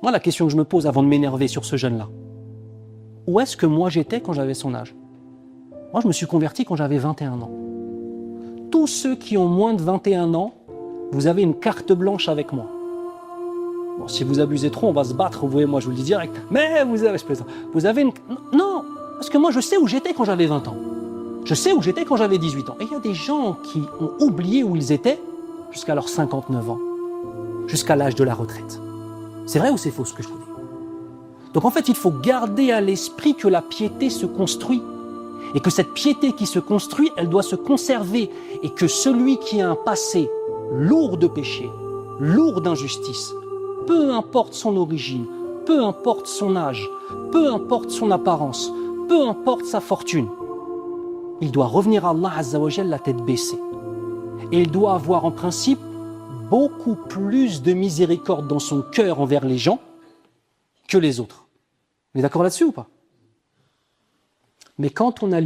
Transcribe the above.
Moi, la question que je me pose avant de m'énerver sur ce jeune-là, où est-ce que moi j'étais quand j'avais son âge? Moi, je me suis converti quand j'avais 21 ans. Tous ceux qui ont moins de 21 ans, vous avez une carte blanche avec moi. Bon, si vous abusez trop, on va se battre, vous voyez, moi je vous le dis direct. Mais vous avez, je plaisante, vous avez une... Non, parce que moi je sais où j'étais quand j'avais 20 ans. Je sais où j'étais quand j'avais 18 ans. Et il y a des gens qui ont oublié où ils étaient jusqu'à leurs 59 ans, jusqu'à l'âge de la retraite. C'est vrai ou c'est faux ce que je vous dis? Donc en fait, il faut garder à l'esprit que la piété se construit. Et que cette piété qui se construit, elle doit se conserver. Et que celui qui a un passé lourd de péché, lourd d'injustice, peu importe son origine, peu importe son âge, peu importe son apparence, peu importe sa fortune, il doit revenir à Allah Azza wa Jalla la tête baissée. Et il doit avoir en principe beaucoup plus de miséricorde dans son cœur envers les gens que les autres. Vous êtes d'accord là-dessus ou pas? Mais quand on a